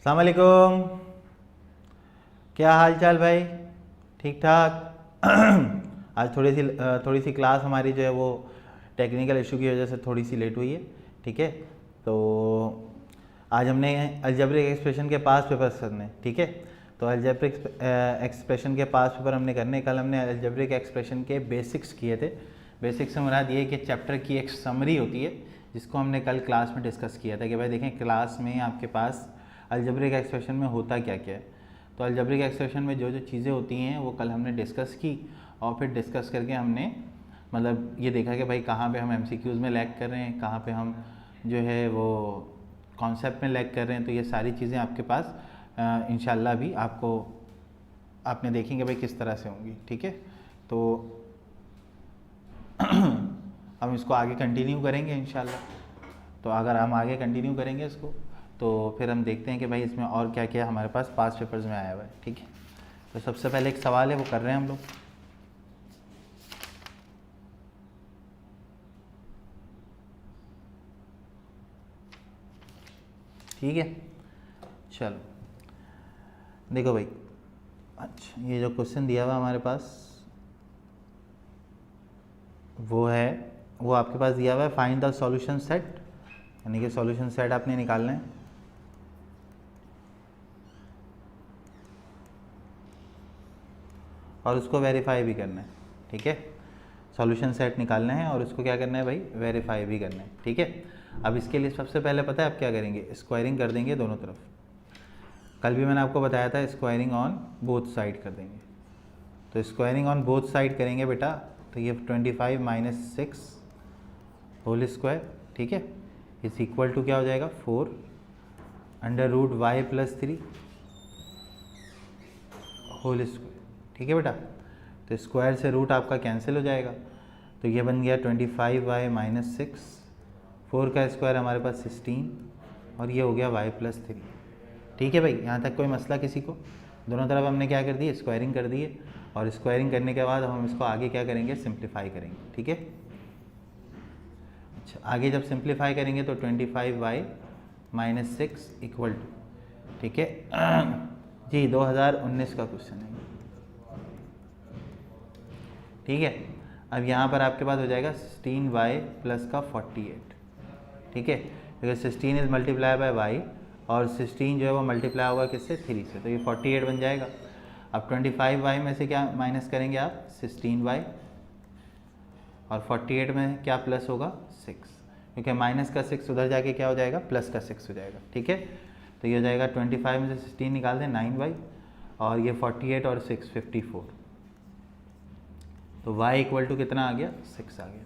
अस्सलाम वालेकुम। क्या हाल चाल भाई? ठीक ठाक। आज थोड़ी सी क्लास हमारी जो है वो टेक्निकल इशू की वजह से थोड़ी सी लेट हुई है। ठीक है, तो आज हमने अलजेब्रिक एक्सप्रेशन के पास पेपर्स करने। ठीक है, तो अलजेब्रिक एक्सप्रेशन के पास पेपर हमने करने। कल हमने अलजेब्रिक एक्सप्रेशन के बेसिक्स किए थे। बेसिक्स से मुराद ये कि चैप्टर की एक समरी होती है जिसको हमने कल क्लास में डिस्कस किया था कि भाई देखें क्लास में आपके पास अलजेब्रिक एक्सप्रेशन में होता क्या क्या है। तो अलजेब्रिक एक्सप्रेशन में जो जो चीज़ें होती हैं वो कल हमने डिस्कस की और फिर डिस्कस करके हमने मतलब ये देखा कि भाई कहाँ पे हम एमसीक्यूज़ में लैग कर रहे हैं, कहाँ पे हम जो है वो कॉन्सेप्ट में लैग कर रहे हैं। तो ये सारी चीज़ें आपके पास इंशाल्लाह भी आपने देखेंगे भाई किस तरह से होंगी। ठीक है, तो हम इसको आगे कंटिन्यू करेंगे इंशाल्लाह। तो अगर हम आगे कंटिन्यू करेंगे इसको तो फिर हम देखते हैं कि भाई इसमें और क्या क्या हमारे पास पास पेपर्स में आया हुआ है। ठीक है, तो सबसे पहले एक सवाल है वो कर रहे हैं हम लोग। ठीक है, चलो देखो भाई। अच्छा, ये जो क्वेश्चन दिया हुआ हमारे पास वो आपके पास दिया हुआ है फाइंड द सॉल्यूशन सेट, यानी कि सॉल्यूशन सेट आपने निकालना है। और उसको वेरीफाई भी करना है। ठीक है, सॉल्यूशन सेट निकालना है और उसको क्या करना है भाई, वेरीफाई भी करना है। ठीक है, अब इसके लिए सबसे पहले पता है आप क्या करेंगे, स्क्वायरिंग कर देंगे दोनों तरफ। कल भी मैंने आपको बताया था स्क्वायरिंग ऑन बोथ साइड कर देंगे। तो स्क्वायरिंग ऑन बोथ साइड करेंगे बेटा, तो ये 25 माइनस 6 होल स्क्वायर, ठीक है, इस इक्वल टू क्या हो जाएगा 4 under root y plus 3 whole square. ठीक है बेटा, तो स्क्वायर से रूट आपका कैंसिल हो जाएगा। तो ये बन गया 25y माइनस 6, 4 का स्क्वायर हमारे पास 16 और ये हो गया y प्लस 3। ठीक है भाई, यहाँ तक कोई मसला किसी को? दोनों तरफ हमने क्या कर दी, स्क्वायरिंग कर दी है। और स्क्वायरिंग करने के बाद हम इसको आगे क्या करेंगे, सिंप्लीफाई करेंगे। ठीक है, अच्छा आगे जब सिंप्लीफाई करेंगे तो 25y माइनस 6 इक्वल टू, ठीक है जी 2019 का क्वेश्चन है। ठीक है, अब यहाँ पर आपके पास हो जाएगा 16y प्लस का 48। ठीक है, क्योंकि 16 इज मल्टीप्लाई बाय y और 16 जो है वो मल्टीप्लाई होगा किससे, 3 से, तो ये 48 बन जाएगा। अब 25y में से क्या माइनस करेंगे आप, 16y, और 48 में क्या प्लस होगा 6, क्योंकि माइनस का 6 उधर जाके क्या हो जाएगा, प्लस का 6 हो जाएगा। ठीक है, तो ये हो जाएगा 25 में से 16 निकाल दें 9y और ये 48 और 6 54, तो y इक्वल टू कितना आ गया, 6 आ गया।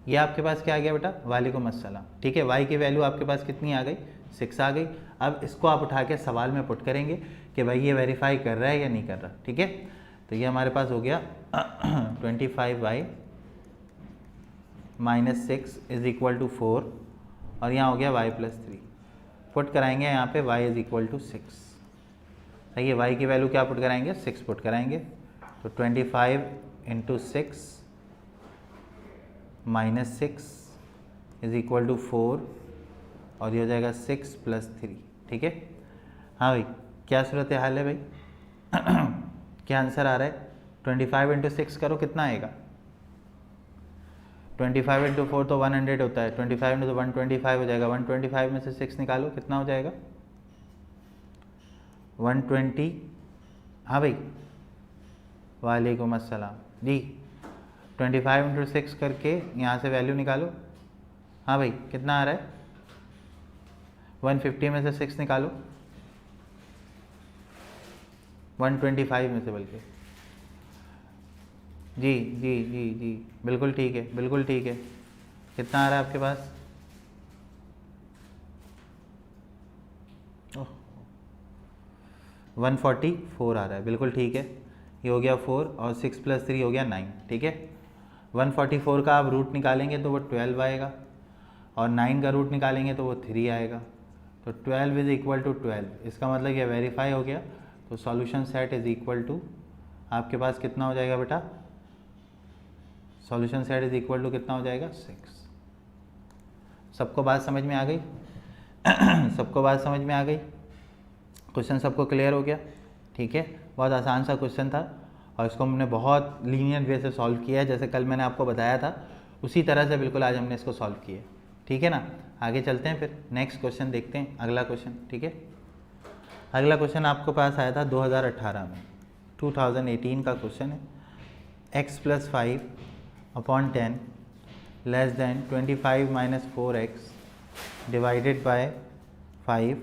ये आपके पास क्या आ गया बेटा, वालेकुम अस्सलाम। ठीक है, y की वैल्यू आपके पास कितनी आ गई, 6 आ गई। अब इसको आप उठा के सवाल में पुट करेंगे कि भाई ये वेरीफाई कर रहा है या नहीं कर रहा। ठीक है, तो ये हमारे पास हो गया 25y minus 6 is equal to 4 और यहाँ हो गया y प्लस 3। पुट कराएंगे यहाँ पे y इज इक्वल टू 6। सही है, y की वैल्यू क्या पुट कराएंगे, 6 पुट कराएंगे। तो 25 into 6 minus 6 is equal to 4 और ये हो जाएगा 6 प्लस 3। ठीक है, हाँ भाई क्या सूरत हाल है भाई क्या आंसर आ रहा है, 25 इंटू 6 करो कितना आएगा, 25 इंटू 4 तो 100 होता है, 25 इंटू 125 हो जाएगा। 125 में से 6 निकालो कितना हो जाएगा, 120। हाँ भाई, वालेकुम अस्सलाम जी। 25 इंटू 6 करके यहाँ से वैल्यू निकालो। हाँ भाई कितना आ रहा है, 150 में से 6 निकालो, 125 में से बल्कि, जी जी जी जी बिल्कुल ठीक है, बिल्कुल ठीक है। कितना आ रहा है आपके पास, 144 आ रहा है, बिल्कुल ठीक है। ये हो गया 4 और 6 प्लस 3 हो गया 9। ठीक है, 144 का आप रूट निकालेंगे तो वो 12 आएगा और 9 का रूट निकालेंगे तो वो 3 आएगा। तो 12 इज इक्वल टू 12, इसका मतलब ये वेरीफाई हो गया। तो solution set is equal to आपके पास कितना हो जाएगा बेटा, solution set is equal to कितना हो जाएगा, 6। सबको बात समझ में आ गई सबको बात समझ में आ गई। क्वेश्चन सबको क्लियर हो गया? ठीक है, बहुत आसान सा क्वेश्चन था और इसको हमने बहुत लीनियर वे से सॉल्व किया है, जैसे कल मैंने आपको बताया था उसी तरह से बिल्कुल आज हमने इसको सॉल्व किया। ठीक है ना, आगे चलते हैं फिर नेक्स्ट क्वेश्चन देखते हैं, अगला क्वेश्चन। ठीक है, अगला क्वेश्चन आपके पास आया था 2018 में, 2018 का क्वेश्चन है। x + 5 / 10 less than 25 - 4x divided by 5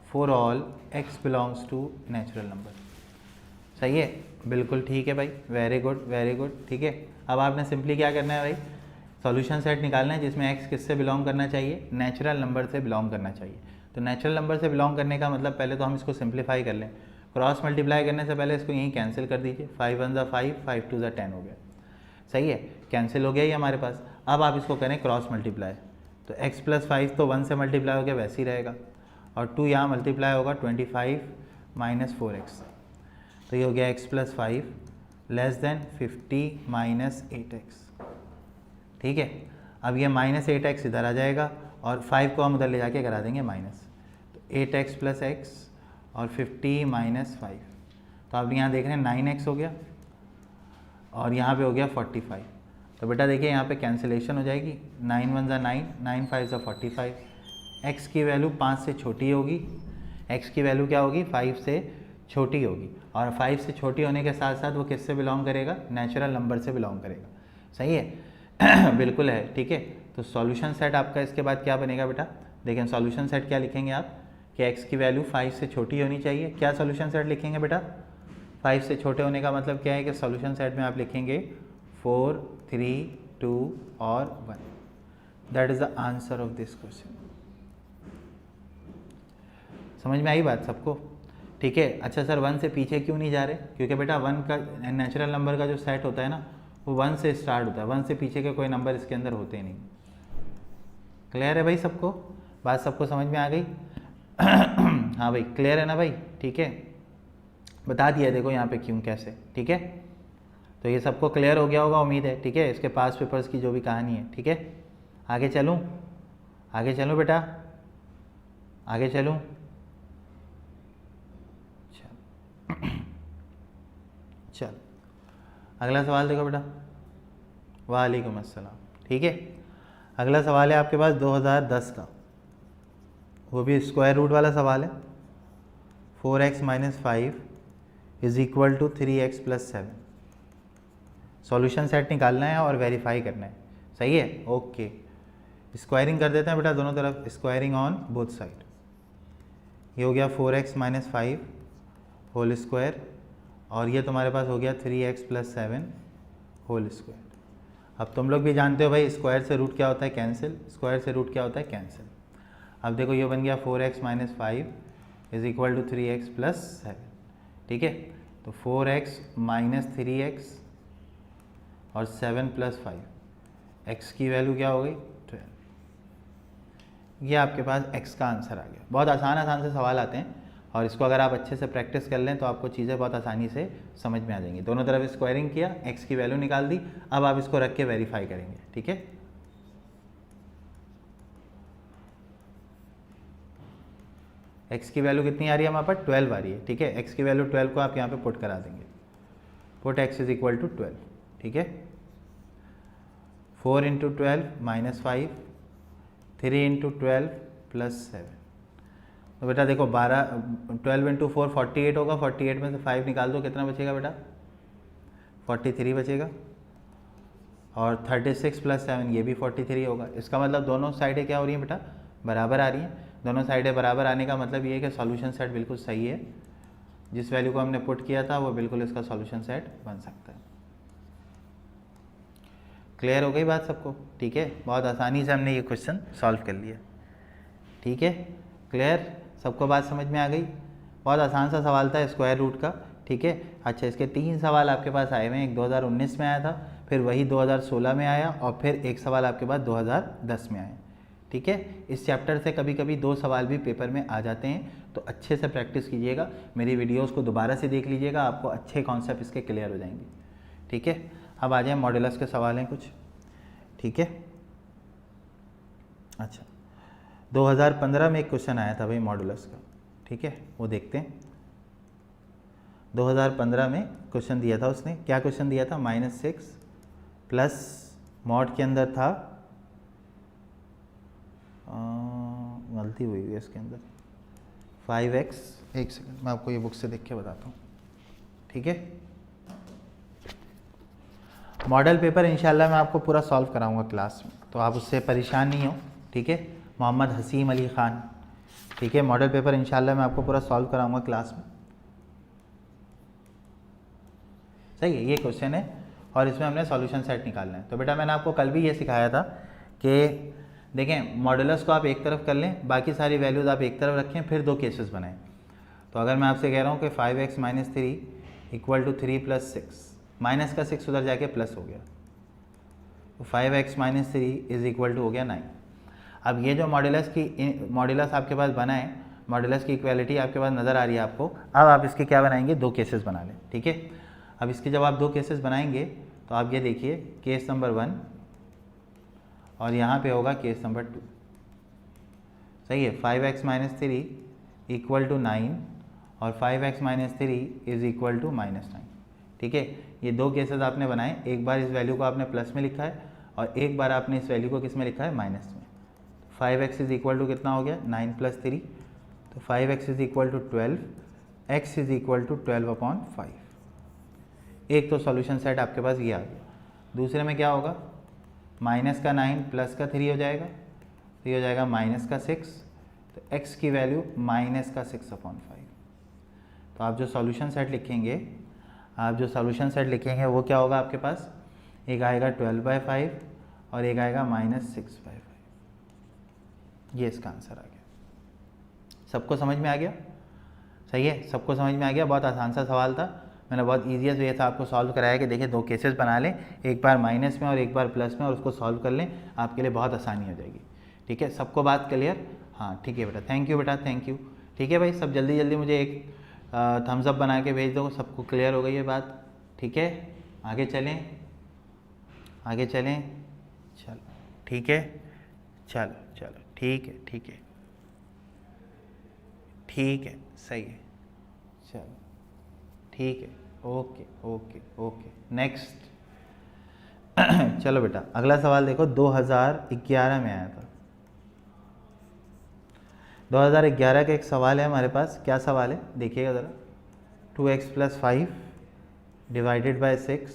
for all x belongs to natural number. सही है, बिल्कुल ठीक है भाई, वेरी गुड वेरी गुड। ठीक है, अब आपने सिंपली क्या करना है भाई, सॉल्यूशन सेट निकालना है जिसमें x किससे बिलोंग करना चाहिए, नेचुरल नंबर से बिलोंग करना चाहिए। तो नेचुरल नंबर से बिलोंग करने का मतलब पहले तो हम इसको सिंप्लीफाई कर लें, क्रॉस मल्टीप्लाई करने से पहले इसको यहीं कैंसिल कर दीजिए। 5 × 1 = 5, 5 × 2 = 10 हो गया। सही है, कैंसिल हो गया ये हमारे पास। अब आप इसको करें क्रॉस मल्टीप्लाई, तो x + 5 तो 1 से मल्टीप्लाई हो गया, वैसे ही रहेगा, और 2 यहाँ मल्टीप्लाई होगा 25 - 4x, तो ये हो गया x + 5 लेस देन 50 - 8x। ठीक है, अब ये -8x इधर आ जाएगा और 5 को हम उधर ले जाके करा देंगे माइनस, तो 8x + x और 50 - 5, तो आप यहाँ देख रहे हैं 9x हो गया और यहाँ पे हो गया 45। तो बेटा देखिए यहाँ पे कैंसिलेशन हो जाएगी, 9 × 1 = 9, 9 × 5 = 45। x की वैल्यू 5 से छोटी होगी, x की वैल्यू क्या होगी, 5 से छोटी होगी, और 5 से छोटी होने के साथ साथ वो किससे बिलोंग करेगा, नेचुरल नंबर से बिलोंग करेगा। सही है बिल्कुल है। ठीक है, तो सॉल्यूशन सेट आपका इसके बाद क्या बनेगा बेटा, देखें सॉल्यूशन सेट क्या लिखेंगे आप कि x की वैल्यू 5 से छोटी होनी चाहिए। क्या सॉल्यूशन सेट लिखेंगे बेटा, 5 से छोटे होने का मतलब क्या है कि सॉल्यूशन सेट में आप लिखेंगे 4, 3, 2 और 1। That is the answer of this question. समझ में आई बात सबको? ठीक है, अच्छा सर 1 से पीछे क्यों नहीं जा रहे, क्योंकि बेटा 1 का नेचुरल नंबर का जो सेट होता है ना वो 1 से स्टार्ट होता है, 1 से पीछे के कोई नंबर इसके अंदर होते नहीं। क्लियर है भाई सबको, बात सबको समझ में आ गई? हाँ भाई क्लियर है ना भाई? ठीक है, बता दिया देखो यहाँ पे क्यों कैसे। ठीक है, तो ये सबको क्लियर हो गया होगा उम्मीद है। ठीक है, इसके पास पेपर्स की जो भी कहानी है। ठीक है, आगे चलूँ, आगे चलूँ बेटा, आगे चलूँ, चल अगला सवाल देखो बेटा। वालेकुम अस्सलाम। ठीक है, अगला सवाल है आपके पास 2010 का, वो भी स्क्वायर रूट वाला सवाल है। 4x - 5 = 3x + 7। सॉल्यूशन सेट निकालना है और वेरीफाई करना है। सही है, ओके, स्क्वायरिंग कर देते हैं बेटा दोनों तरफ, स्क्वायरिंग ऑन बोथ साइड। ये हो गया 4x - 5 होल स्क्वायर और ये तुम्हारे पास हो गया 3x + 7 होल स्क्वायर। अब तुम लोग भी जानते हो भाई स्क्वायर से रूट क्या होता है, कैंसिल, स्क्वायर से रूट क्या होता है, कैंसिल। अब देखो ये बन गया 4x - 5 = 3x + 7। ठीक है, तो 4x - 3x और 7 + 5, x की वैल्यू क्या हो गई, 12। ये आपके पास x का आंसर आ गया। बहुत आसान आसान से सवाल आते हैं और इसको अगर आप अच्छे से प्रैक्टिस कर लें तो आपको चीज़ें बहुत आसानी से समझ में आ जाएंगी। दोनों तरफ स्क्वायरिंग किया, x की वैल्यू निकाल दी, अब आप इसको रख के वेरीफाई करेंगे। ठीक है, x की वैल्यू कितनी आ रही है हमारे पास, 12 आ रही है। ठीक है, x की वैल्यू 12 को आप यहाँ पे पुट करा देंगे, पुट x = 12। ठीक है, 4 × 12 - 5, 3 × 12 + 7। तो बेटा देखो 12 × 4 48 होगा, 48 में से 5 निकाल दो, कितना बचेगा बेटा, 43 बचेगा, और 36 + 7 ये भी 43 होगा। इसका मतलब दोनों साइडें क्या हो रही हैं बेटा, बराबर आ रही हैं। दोनों साइडें बराबर आने का मतलब ये है कि सॉल्यूशन सेट बिल्कुल सही है, जिस वैल्यू को हमने पुट किया था वो बिल्कुल इसका सॉल्यूशन सेट बन सकता है। क्लियर हो गई बात सबको? ठीक है, बहुत आसानी से हमने ये क्वेश्चन सॉल्व कर लिया। ठीक है, क्लियर, सबको बात समझ में आ गई? बहुत आसान सा सवाल था स्क्वायर रूट का। ठीक है, अच्छा इसके 3 सवाल आपके पास आए हुए हैं, एक 2019 में आया था, फिर वही 2016 में आया, और फिर एक सवाल आपके पास 2010 में आया। ठीक है, इस चैप्टर से कभी कभी 2 सवाल भी पेपर में आ जाते हैं, तो अच्छे से प्रैक्टिस कीजिएगा, मेरी वीडियोस को दोबारा से देख लीजिएगा, आपको अच्छे कॉन्सेप्ट इसके क्लियर हो जाएंगे। ठीक है, अब आ जाए मॉडुलस के सवाल हैं कुछ। ठीक है, अच्छा 2015 में एक क्वेश्चन आया था भाई मॉडुलस का। ठीक है, वो देखते हैं। 2015 में क्वेश्चन दिया था उसने, क्या क्वेश्चन दिया था, -6 प्लस मॉड के अंदर था, गलती हुई है इसके अंदर, 5x, एक सेकंड मैं आपको ये बुक से देख के बताता हूँ, ठीक है। मॉडल पेपर इंशाल्लाह मैं आपको पूरा सॉल्व कराऊंगा क्लास में, तो आप उससे परेशान नहीं हो, ठीक है। मोहम्मद हसीम अली ख़ान, ठीक है, मॉडल पेपर इंशाल्लाह मैं आपको पूरा सॉल्व कराऊंगा क्लास में, सही है। ये क्वेश्चन है और इसमें हमने सॉल्यूशन सेट निकालना है। तो बेटा मैंने आपको कल भी ये सिखाया था कि देखें मॉडुलस को आप एक तरफ कर लें, बाकी सारी वैल्यूज़ आप एक तरफ रखें, फिर दो केसेस बनाएं। तो अगर मैं आपसे कह रहा हूँ कि 5x - 3 = 3 + 6, माइनस का 6 उधर जाके प्लस हो गया, तो 5x - 3 = हो गया 9। अब ये जो मॉडुलस आपके पास बना है, मॉडुलस की इक्वालिटी आपके पास नज़र आ रही है आपको। अब आप इसके क्या बनाएंगे, दो केसेस बना लें, ठीक है। अब इसके जब आप दो केसेस बनाएंगे तो आप ये देखिए, केस नंबर 1 और यहाँ पे होगा केस नंबर 2, सही है। 5x - 3 = 9 और 5x - 3 = -9, ठीक है। ये दो केसेस आपने बनाए, एक बार इस वैल्यू को आपने प्लस में लिखा है और एक बार आपने इस वैल्यू को किस में लिखा है, माइनस में। 5x = कितना हो गया, 9 + 3, तो 5x = 12, x = 12/5। एक तो सॉल्यूशन सेट आपके पास ये आ गया। दूसरे में क्या होगा, माइनस का 9 प्लस का 3 हो जाएगा, तो ये हो जाएगा -6, तो x की वैल्यू -6/5। तो आप जो सॉल्यूशन सेट लिखेंगे, वो क्या होगा आपके पास, एक आएगा 12/5 और एक आएगा -6/5। ये इसका आंसर आ गया। सबको समझ में आ गया, सही है, सबको समझ में आ गया। बहुत आसान सा सवाल था, मैंने बहुत ईजीएस्ट वे से आपको सॉल्व कराया कि देखिए दो केसेस बना लें, एक बार माइनस में और एक बार प्लस में, और उसको सॉल्व कर लें, आपके लिए बहुत आसानी हो जाएगी, ठीक है। सबको बात क्लियर, हाँ ठीक है बेटा, थैंक यू बेटा, थैंक यू, ठीक है भाई। सब जल्दी जल्दी मुझे एक थम्स अप बना के भेज दो, सबको क्लियर हो गई है बात, ठीक है। आगे चलें, आगे चलें, चलो ठीक है, चलो चलो ठीक है, ठीक है, ठीक है, सही है, चलो ठीक है, ओके ओके ओके, नेक्स्ट। चलो बेटा अगला सवाल देखो, 2011 में आया था। 2011 का एक सवाल है हमारे पास, क्या सवाल है देखिएगा ज़रा, 2x + 5 / 6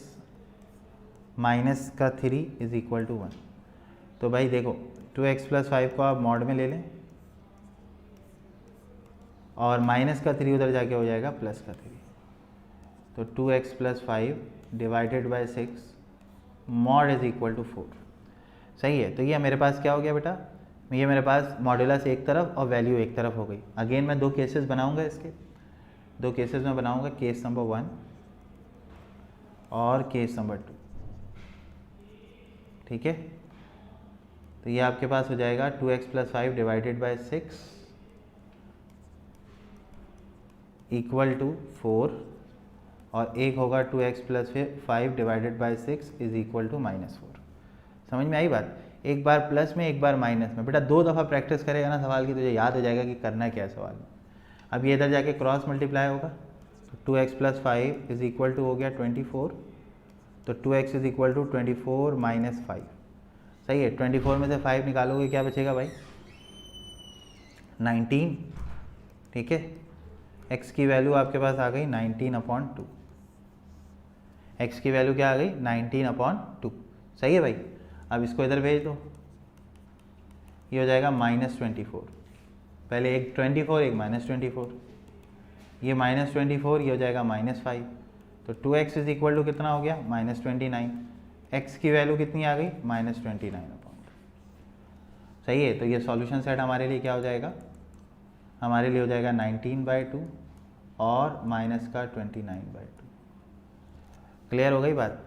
माइनस का 3 = 1। तो भाई देखो 2x + 5 को आप मॉड में ले लें और माइनस का 3 उधर जाके हो जाएगा प्लस का 3, तो 2x + 5 / 6 मॉड = 4, सही है। तो ये मेरे पास क्या हो गया बेटा, ये मेरे पास मॉडुलस एक तरफ और वैल्यू एक तरफ हो गई। अगेन मैं दो केसेस बनाऊंगा, इसके दो केसेस में बनाऊंगा, केस नंबर 1 और केस नंबर 2, ठीक है। तो ये आपके पास हो जाएगा 2x + 5 / 6 = 4 और एक होगा 2x + 5 / 6 = -4। समझ में आई बात, एक बार प्लस में एक बार माइनस में। बेटा दो दफ़ा प्रैक्टिस करेगा ना सवाल की, तुझे याद हो जाएगा कि करना क्या है सवाल में। अब ये इधर जाके क्रॉस मल्टीप्लाई होगा, तो 2x + 5 = हो गया 24, तो 2x = 24 - 5, सही है। 24 में से 5 निकालोगे क्या बचेगा भाई, 19, ठीक है। x की वैल्यू आपके पास आ गई 19/2, x की वैल्यू क्या आ गई 19/2, सही है भाई। अब इसको इधर भेज दो, ये हो जाएगा -24, पहले एक 24 एक -24, ये -24, ये हो जाएगा -5, तो 2x = कितना हो गया -29, x की वैल्यू कितनी आ गई -29/2, सही है। तो ये सॉल्यूशन सेट हमारे लिए क्या हो जाएगा, हमारे लिए हो जाएगा 19/2 और -29/2। क्लियर हो गई बात,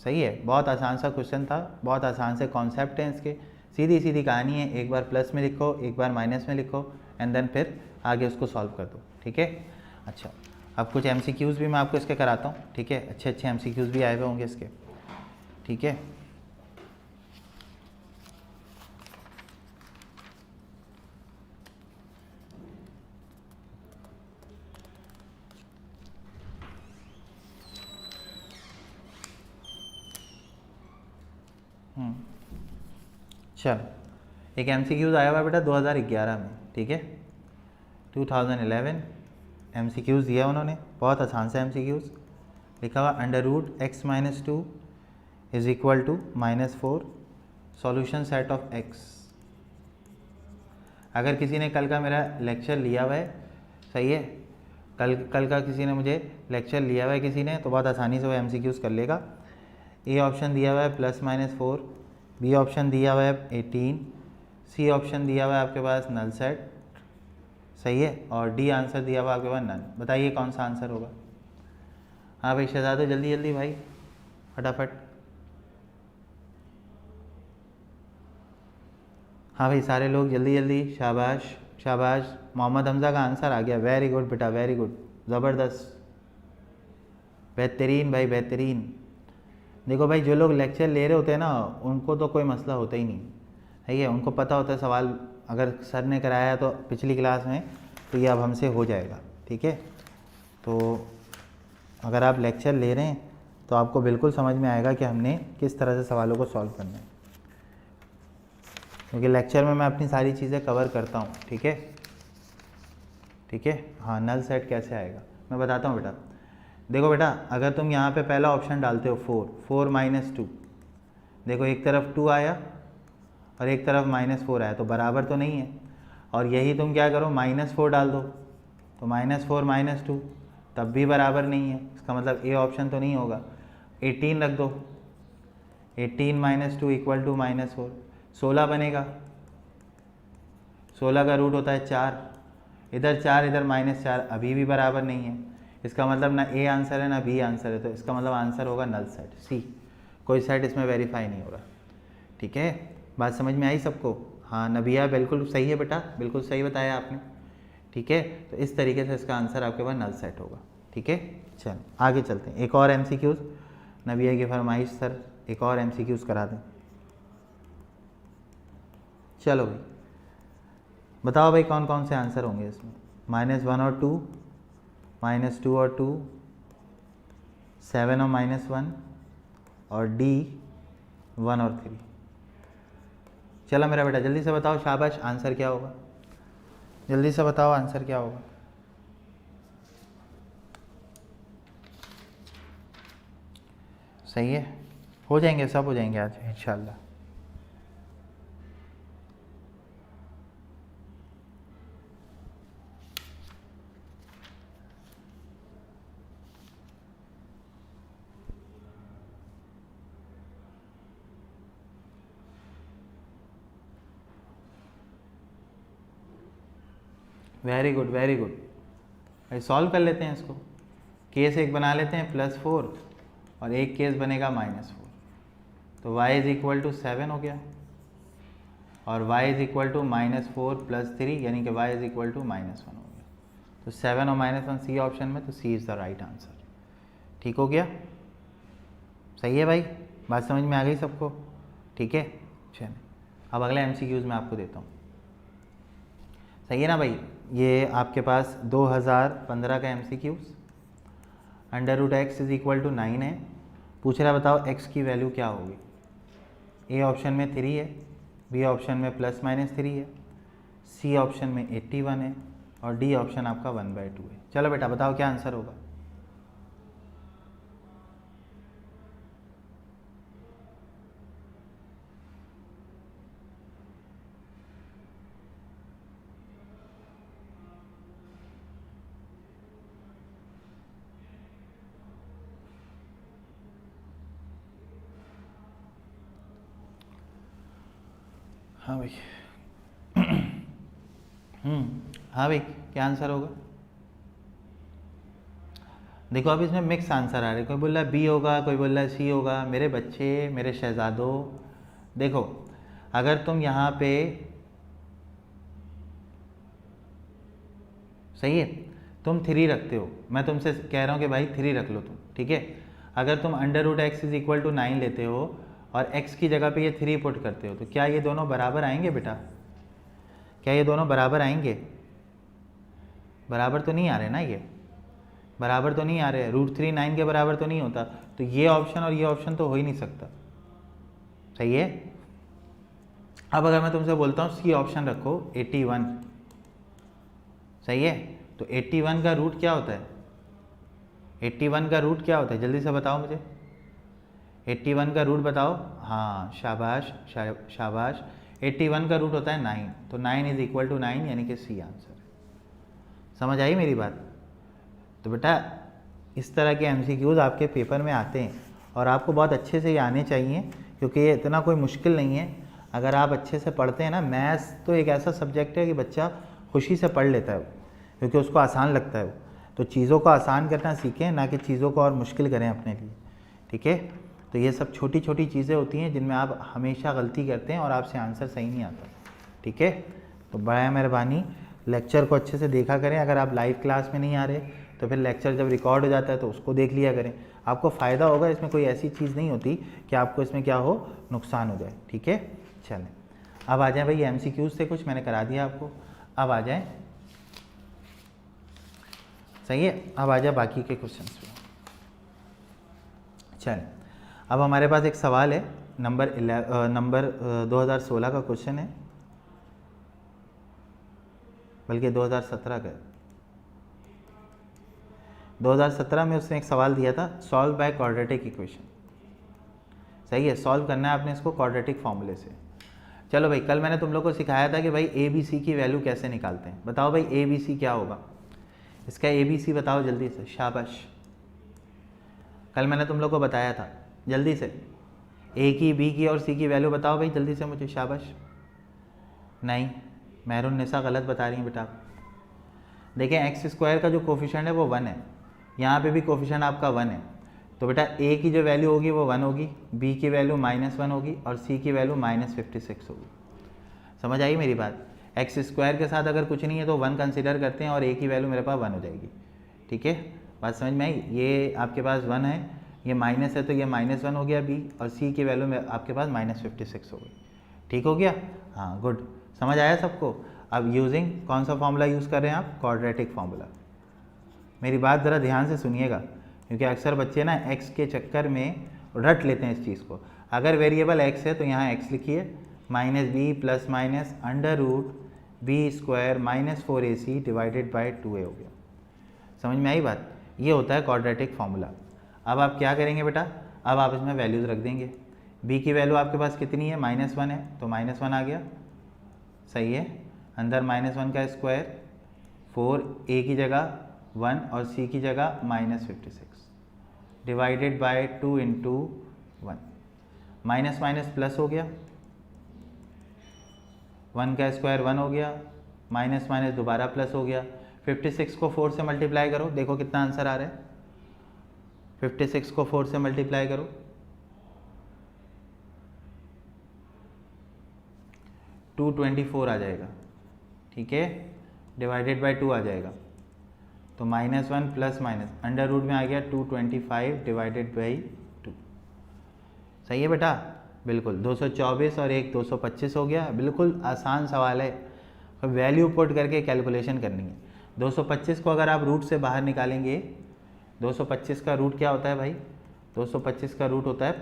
सही है। बहुत आसान सा क्वेश्चन था, बहुत आसान से कॉन्सेप्ट हैं इसके, सीधी सीधी कहानी है। एक बार प्लस में लिखो, एक बार माइनस में लिखो, एंड देन फिर आगे उसको सॉल्व कर दो, ठीक है। अच्छा अब कुछ MCQs भी मैं आपको इसके कराता हूँ, ठीक है। अच्छे अच्छे MCQs भी आए हुए होंगे इसके, ठीक है। चलो एक MCQs आया हुआ बेटा 2011 में, ठीक है, 2011 MCQs दिया उन्होंने, बहुत आसान से MCQs लिखा हुआ √x-2 is equal to -4 solution set of x। अगर किसी ने कल का मेरा लेक्चर लिया हुआ है, सही है, कल का किसी ने मुझे लेक्चर लिया हुआ है किसी ने, तो बहुत आसानी से वो MCQs कर लेगा। ए ऑप्शन दिया हुआ है +-4, बी ऑप्शन दिया हुआ है 18, सी ऑप्शन दिया हुआ है आपके पास नल सेट, सही है, और डी आंसर दिया हुआ आपके पास नन। बताइए कौन सा आंसर होगा। हाँ भाई शहजादो, जल्दी जल्दी भाई, फटाफट। हाँ भाई सारे लोग जल्दी जल्दी, शाबाश शाबाश। मोहम्मद हमज़ा का आंसर आ गया, वेरी गुड बेटा, वेरी गुड, ज़बरदस्त, बेहतरीन भाई बेहतरीन। देखो भाई जो लोग लेक्चर ले रहे होते हैं ना, उनको तो कोई मसला होता ही नहीं है, उनको पता होता है सवाल अगर सर ने कराया तो पिछली क्लास में, तो ये अब हमसे हो जाएगा, ठीक है। तो अगर आप लेक्चर ले रहे हैं तो आपको बिल्कुल समझ में आएगा कि हमने किस तरह से सवालों को सॉल्व करना है, क्योंकि लेक्चर में मैं अपनी सारी चीज़ें कवर करता हूँ, ठीक है, ठीक है। हाँ नल सेट कैसे आएगा मैं बताता हूँ बेटा। देखो बेटा, अगर तुम यहाँ पे पहला ऑप्शन डालते हो 4 -2, देखो एक तरफ 2 आया और एक तरफ -4 आया, तो बराबर तो नहीं है। और यही तुम क्या करो, -4 डाल दो, तो -4 -2 तब भी बराबर नहीं है, इसका मतलब ए ऑप्शन तो नहीं होगा। 18 रख दो, 18 -2 इक्वल टू -4, 16 बनेगा, 16 का रूट होता है 4, इधर 4 इधर -4, अभी भी बराबर नहीं है। इसका मतलब ना ए आंसर है ना बी आंसर है, तो इसका मतलब आंसर होगा नल सेट, सी। कोई सेट इसमें वेरीफाई नहीं हो रहा, ठीक है। बात समझ में आई सबको। हाँ नबिया बिल्कुल सही है बेटा, बिल्कुल सही बताया आपने, ठीक है। तो इस तरीके से इसका आंसर आपके पास नल सेट होगा, ठीक है। चल आगे चलते हैं, एक और MCQs, नबिया की फरमाइश सर एक और MCQs करा दें। चलो भाई बताओ भाई कौन कौन से आंसर होंगे इसमें, -1 और 2, -2 और 2, 7 और -1, और D 1 और 3। चलो मेरा बेटा जल्दी से बताओ, शाबाश, आंसर क्या होगा, जल्दी से बताओ आंसर क्या होगा। सही है, हो जाएंगे, सब हो जाएंगे आज इंशाल्लाह। वेरी गुड वेरी गुड भाई, सॉल्व कर लेते हैं इसको। केस एक बना लेते हैं +4 और एक केस बनेगा -4, तो y इज इक्वल टू 7 हो गया, और y इज इक्वल टू -4 + 3 यानी कि y इज इक्वल टू -1 हो गया। तो 7 और -1 सी ऑप्शन में, तो सी इज़ द राइट आंसर। ठीक हो गया, सही है भाई, बात समझ में आ गई सबको, ठीक है। चलिए अब अगले MCQs में आपको देता हूँ, सही है ना भाई। ये आपके पास 2015 का MCQs, √x is equal to 9 है, पूछ रहा है बताओ x की वैल्यू क्या होगी। ए ऑप्शन में 3 है, बी ऑप्शन में +-3 है, सी ऑप्शन में 81 है, और डी ऑप्शन आपका 1/2 है। चलो बेटा बताओ क्या आंसर होगा। हाँ भाई हाँ भाई क्या आंसर होगा। देखो अब इसमें मिक्स आंसर आ रहे हैं, कोई बोल रहा है बी होगा, कोई बोल रहा है सी होगा। मेरे बच्चे, मेरे शहजादों, देखो अगर तुम यहाँ पे, सही है, तुम 3 रखते हो, मैं तुमसे कह रहा हूँ कि भाई 3 रख लो तुम, ठीक है। अगर तुम √x इज इक्वल टू 9 लेते हो और x की जगह पे ये 3 पुट करते हो, तो क्या ये दोनों बराबर आएंगे बेटा, क्या ये दोनों बराबर आएंगे। बराबर तो नहीं आ रहे ना, ये बराबर तो नहीं आ रहे, √3 9 के बराबर तो नहीं होता, तो ये ऑप्शन और ये ऑप्शन तो हो ही नहीं सकता, सही है। अब अगर मैं तुमसे बोलता हूँ सी ऑप्शन रखो 81, सही है, तो 81 का रूट क्या होता है? 81 का रूट क्या होता है? जल्दी से बताओ मुझे, 81 का रूट बताओ। हाँ शाबाश, शाबाश। 81 का रूट होता है 9, तो 9 इज इक्वल टू 9, यानी कि सी आंसर है। समझ आई मेरी बात? तो बेटा इस तरह के MCQs आपके पेपर में आते हैं और आपको बहुत अच्छे से ये आने चाहिए, क्योंकि ये इतना कोई मुश्किल नहीं है। अगर आप अच्छे से पढ़ते हैं ना, मैथ्स तो एक ऐसा सब्जेक्ट है कि बच्चा खुशी से पढ़ लेता है क्योंकि उसको आसान लगता है। तो चीज़ों को आसान करना सीखें, ना कि चीज़ों को और मुश्किल करें अपने लिए, ठीक है। तो ये सब छोटी छोटी चीज़ें होती हैं जिनमें आप हमेशा गलती करते हैं और आपसे आंसर सही नहीं आता, ठीक है। तो बड़ा मेहरबानी लेक्चर को अच्छे से देखा करें। अगर आप लाइव क्लास में नहीं आ रहे तो फिर लेक्चर जब रिकॉर्ड हो जाता है तो उसको देख लिया करें, आपको फ़ायदा होगा। इसमें कोई ऐसी चीज़ नहीं होती कि आपको इसमें क्या हो, नुकसान हो जाए, ठीक है। चलें अब आ जाएँ भाई, MCQs थे कुछ मैंने करा दिया आपको, अब आ जाएँ, सही है, अब आ जाए बाकी के क्वेश्चन पे। चलें अब हमारे पास एक सवाल है, नंबर 2016 का क्वेश्चन है, बल्कि 2017 का। 2017 में उसने एक सवाल दिया था, सॉल्व बाय क्वाड्रेटिक इक्वेशन, सही है। सॉल्व करना है आपने इसको क्वाड्रेटिक फॉर्मूले से। चलो भाई, कल मैंने तुम लोग को सिखाया था कि भाई ABC की वैल्यू कैसे निकालते हैं। बताओ भाई ABC क्या होगा, इसका ABC बताओ जल्दी से, शाबाश। कल मैंने तुम लोग को बताया था, जल्दी से A की, B की और C की वैल्यू बताओ भाई जल्दी से मुझे, शाबाश। नहीं, मेहरून निशा गलत बता रही हैं बेटा। देखिए x² का जो कोफिशिएंट है वो 1 है, यहाँ पे भी कोफिशिएंट आपका 1 है, तो बेटा A की जो वैल्यू होगी वो 1 होगी, B की वैल्यू -1 होगी और C की वैल्यू -56 होगी। समझ आई मेरी बात? x² के साथ अगर कुछ नहीं है तो 1 कंसिडर करते हैं और A की वैल्यू मेरे पास 1 हो जाएगी, ठीक है। बात समझ में आई? ये आपके पास 1 है, ये माइनस है तो ये -1 हो गया B, और C की वैल्यू में आपके पास -56 हो गई, ठीक हो गया। हाँ गुड, समझ आया सबको? अब यूजिंग कौन सा फॉर्मूला यूज़ कर रहे हैं आप? Quadratic formula. मेरी बात ज़रा ध्यान से सुनिएगा, क्योंकि अक्सर बच्चे ना x के चक्कर में रट लेते हैं इस चीज़ को। अगर वेरिएबल x है तो यहाँ x लिखिए, -b plus minus √b² -4ac divided by 2a हो गया। समझ में आई बात? ये होता है क्वाड्रेटिक फॉर्मूला। अब आप क्या करेंगे बेटा, अब आप इसमें वैल्यूज़ रख देंगे। b की वैल्यू आपके पास कितनी है? -1 है, तो -1 आ गया, सही है। अंदर -1 का स्क्वायर, 4a की जगह 1 और c की जगह -56 divided by 2 into 1, minus minus plus हो गया, 1 का स्क्वायर 1 हो गया, माइनस माइनस दोबारा प्लस हो गया। 56 को 4 से मल्टीप्लाई करो, देखो कितना आंसर आ रहा है। 56 को 4 से मल्टीप्लाई करो, 224 आ जाएगा, ठीक है, डिवाइडेड बाय 2 आ जाएगा, तो -1 प्लस माइनस अंडर रूट में आ गया 225 डिवाइडेड बाई 2, सही है बेटा, बिल्कुल। 224 और एक 225 हो गया, बिल्कुल आसान सवाल है, वैल्यू पुट करके कैलकुलेशन करनी है। 225 को अगर आप रूट से बाहर निकालेंगे, 225 का रूट क्या होता है भाई? 225 का रूट होता है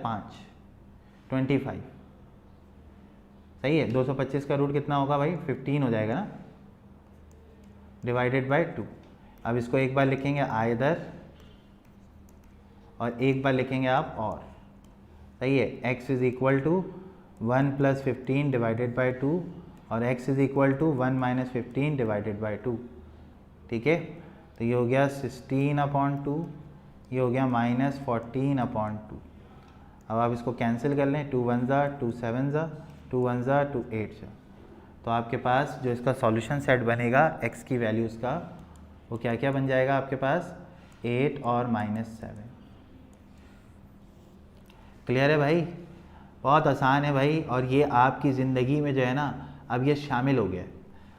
25, सही है। 225 का रूट कितना होगा भाई? 15 हो जाएगा ना, डिवाइडेड बाय 2। अब इसको एक बार लिखेंगे आइदर और एक बार लिखेंगे आप और, सही है। x is equal to 1 plus 15 divided by 2 और x is equal to 1 minus 15 divided by 2, ठीक है। तो ये हो गया 16/2, ये हो गया -14/2। अब आप इसको कैंसिल कर लें, 2 1 ज़ा 2 7 ज़ा 2 1 ज़ा 2 8 ज़ा, तो आपके पास जो इसका सॉल्यूशन सेट बनेगा x की वैल्यूज़ का, वो क्या क्या बन जाएगा आपके पास? 8 और -7। क्लियर है भाई? बहुत आसान है भाई, और ये आपकी ज़िंदगी में जो है ना अब ये शामिल हो गया है।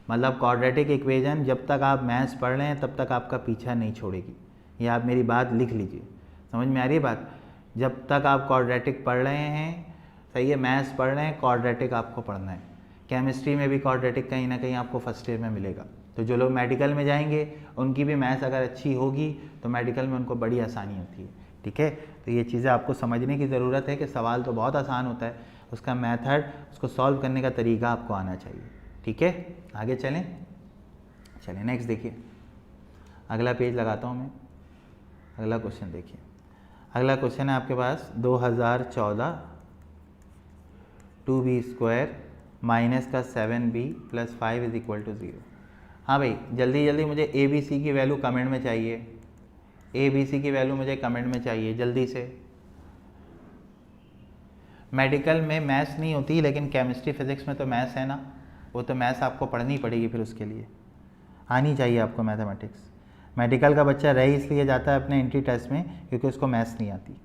मतलब क्वाड्रेटिक इक्वेशन जब तक आप मैथ्स पढ़ रहे हैं तब तक आपका पीछा नहीं छोड़ेगी, ये आप मेरी बात लिख लीजिए। समझ में आ रही है बात? जब तक आप क्वाड्रेटिक पढ़ रहे हैं, सही है, मैथ्स पढ़ रहे हैं, क्वाड्रेटिक आपको पढ़ना है। केमिस्ट्री में भी क्वाड्रेटिक कहीं ना कहीं आपको फर्स्ट ईयर में मिलेगा। तो जो लोग मेडिकल में जाएंगे उनकी भी मैथ्स अगर अच्छी होगी तो मेडिकल में उनको बड़ी आसानी होती है। ठीक है, तो ये चीज़ें आपको समझने की ज़रूरत है कि सवाल तो बहुत आसान होता है, उसका मेथड, उसको सॉल्व करने का तरीका आपको आना चाहिए। ठीक है, आगे चलें। चलें नेक्स्ट देखिए, अगला पेज लगाता हूँ मैं, अगला क्वेश्चन देखिए। अगला क्वेश्चन है आपके पास 2014 2b² माइनस का 7b plus 5 is equal to 0। हाँ भाई, जल्दी जल्दी मुझे ए बी सी की वैल्यू कमेंट में चाहिए, ए बी सी की वैल्यू मुझे कमेंट में चाहिए जल्दी से। मेडिकल में मैथ्स नहीं होती, लेकिन केमिस्ट्री फिजिक्स में तो मैथ्स है ना, वो तो मैथ्स आपको पढ़नी पड़ेगी, फिर उसके लिए आनी चाहिए आपको मैथमेटिक्स। मेडिकल का बच्चा रह इसलिए जाता है अपने एंट्री टेस्ट में क्योंकि उसको मैथ्स नहीं आती।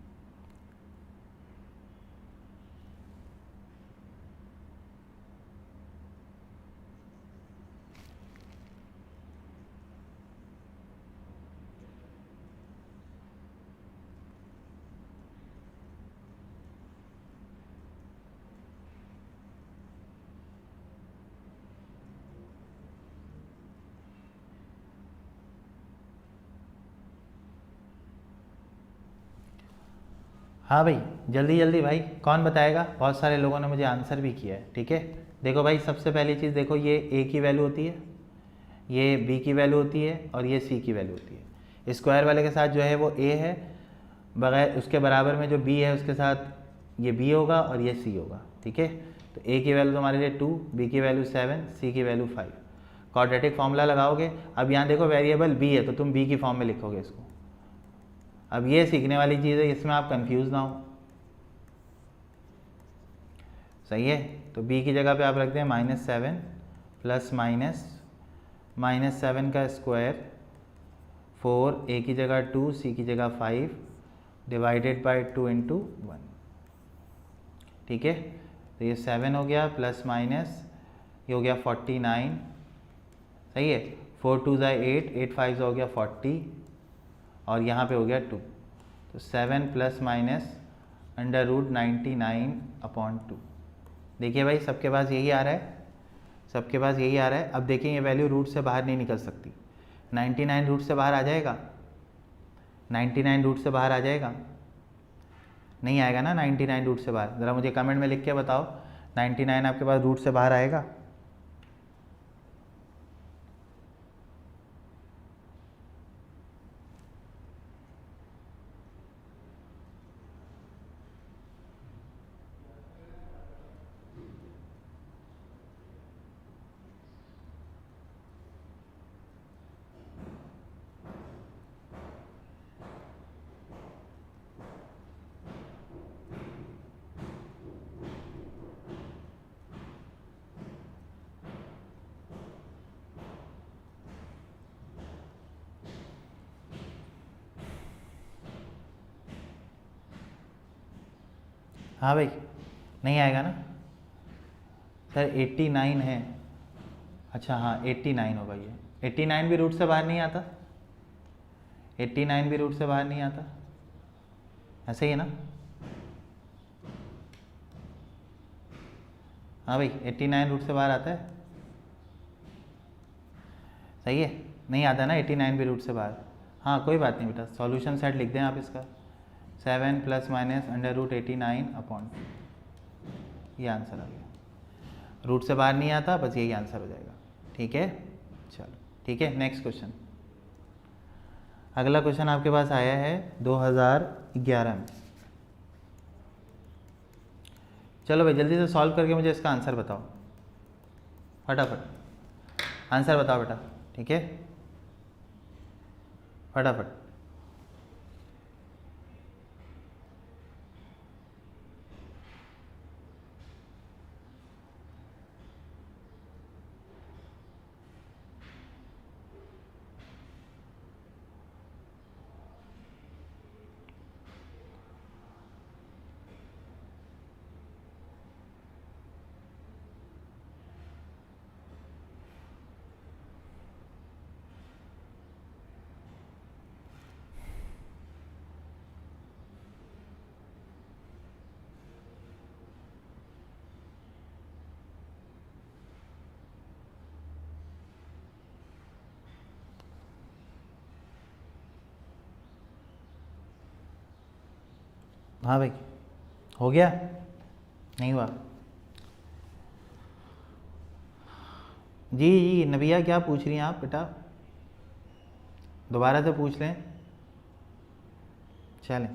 हाँ भाई, जल्दी जल्दी भाई, कौन बताएगा? बहुत सारे लोगों ने मुझे आंसर भी किया है। ठीक है, देखो भाई, सबसे पहली चीज़ देखो, ये ए की वैल्यू होती है, ये बी की वैल्यू होती है और ये सी की वैल्यू होती है। स्क्वायर वाले के साथ जो है वो ए है, बगैर उसके बराबर में जो बी है उसके साथ ये बी होगा और ये सी होगा। ठीक है, तो ए की वैल्यू तुम्हारे लिए 2, बी की वैल्यू 7, सी की वैल्यू 5। क्वाड्रेटिक फॉर्मूला लगाओगे। अब यहाँ देखो वेरिएबल बी है तो तुम बी की फॉर्म में लिखोगे इसको। अब ये सीखने वाली चीज़ है, इसमें आप कंफ्यूज ना हो। सही है, तो b की जगह पे आप रखते हैं -7 प्लस -7 का स्क्वायर 4, a की जगह 2, c की जगह 5 डिवाइडेड बाय 2 इंटू 1। ठीक है, तो ये 7 हो गया प्लस माइनस ये हो गया 49। सही है, 4 2 ज़ा 8, 8 5 हो गया 40 और यहाँ पे हो गया 2, तो 7 प्लस माइनस √99/2। देखिए भाई, सबके पास यही आ रहा है, सबके पास यही आ रहा है। अब देखिए, ये वैल्यू रूट से बाहर नहीं निकल सकती। 99 रूट से बाहर आ जाएगा? 99 रूट से बाहर आ जाएगा? नहीं आएगा ना 99 रूट से बाहर। ज़रा मुझे कमेंट में लिख के बताओ, 99 आपके पास रूट से बाहर आएगा? हाँ भाई, नहीं आएगा ना सर? 89 है। अच्छा हाँ, 89 होगा ये। 89 भी रूट से बाहर नहीं आता, 89 भी रूट से बाहर नहीं आता, ऐसे ही है ना? हाँ भाई, 89 रूट से बाहर आता है। सही है, नहीं आता ना 89 भी रूट से बाहर। हाँ कोई बात नहीं बेटा, सॉल्यूशन सेट लिख दें आप इसका, 7 प्लस माइनस √89/2। ये आंसर आ गया। रूट से बाहर नहीं आता, बस यही आंसर हो जाएगा। ठीक है, चलो ठीक है, नेक्स्ट क्वेश्चन। अगला क्वेश्चन आपके पास आया है 2011 में। चलो भाई, जल्दी से सॉल्व करके मुझे इसका आंसर बताओ, फटाफट आंसर बताओ बेटा। ठीक है, फटाफट। हाँ भाई, हो गया? नहीं हुआ? जी जी नबिया, क्या पूछ रही हैं आप बेटा? दोबारा से पूछ लें। चलें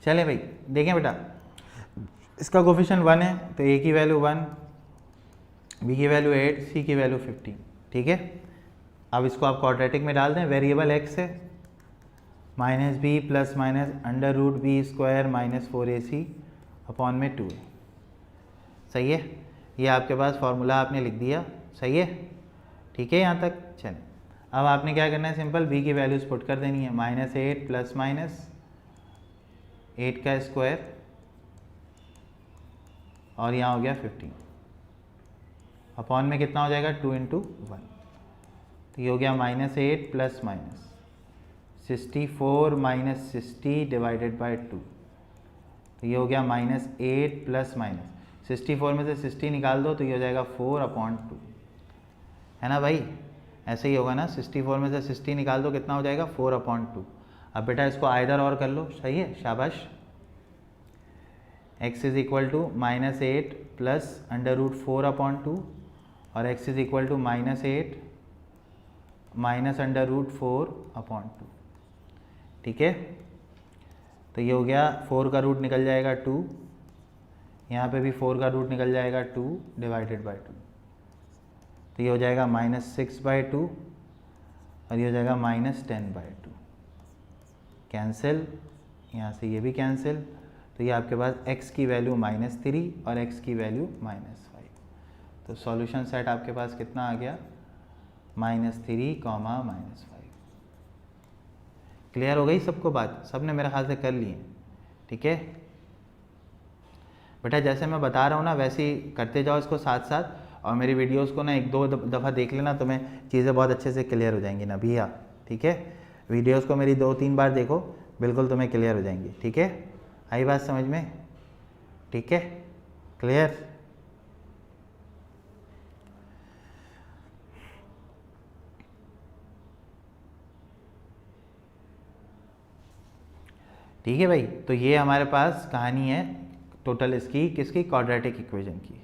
चलें भाई, देखें बेटा, इसका कोफिशिएंट 1 है तो ए की वैल्यू 1, बी की वैल्यू 8, सी की वैल्यू 15। ठीक है, अब इसको आप क्वाड्रेटिक में डाल दें। वेरिएबल एक्स है minus b plus minus under root b square minus 4ac upon में 2 है। सही है, ये आपके पास फॉर्मूला आपने लिख दिया। सही है, ठीक है यहाँ तक। चलें, अब आपने क्या करना है, सिंपल बी की वैल्यूज पुट कर देनी है। -8 प्लस माइनस 8 का स्क्वायर और यहाँ हो गया 15 अपॉन में कितना हो जाएगा 2 × 1, तो ये हो गया -8 plus minus 64 minus 60 divided by 2, तो ये हो गया -8 प्लस माइनस 64 में से 60 निकाल दो तो ये हो जाएगा 4/2, है ना भाई? ऐसे ही होगा ना, 64 में से 60 निकाल दो कितना हो जाएगा 4/2। अब बेटा इसको आइदर और कर लो। सही है, शाबाश। x is equal to -8 plus under root 4/2 और x is equal to -8 minus under root 4/2। ठीक है, तो ये हो गया 4 का रूट निकल जाएगा 2, यहाँ पे भी 4 का रूट निकल जाएगा 2 डिवाइडेड बाई 2, तो ये हो जाएगा -6/2 और ये हो जाएगा -10/2। कैंसिल, यहाँ से ये भी कैंसिल, तो ये आपके पास x की वैल्यू -3 और x की वैल्यू -5। तो सॉल्यूशन सेट आपके पास कितना आ गया, -3, -5। क्लियर हो गई सबको बात? सब ने मेरे ख्याल से कर ली है। ठीक है बेटा, जैसे मैं बता रहा हूँ ना वैसे ही करते जाओ इसको साथ साथ, और मेरी वीडियोस को ना 1-2 दफ़ा देख लेना, तो मैं चीज़ें बहुत अच्छे से क्लियर हो जाएंगी ना भैया। ठीक है, वीडियोस को मेरी 2-3 बार देखो, बिल्कुल तुम्हें क्लियर हो जाएंगी। ठीक है, आई बात समझ में? ठीक है, क्लियर? ठीक है भाई, तो ये हमारे पास कहानी है टोटल इसकी, किसकी? क्वाड्रेटिक इक्वेशन की।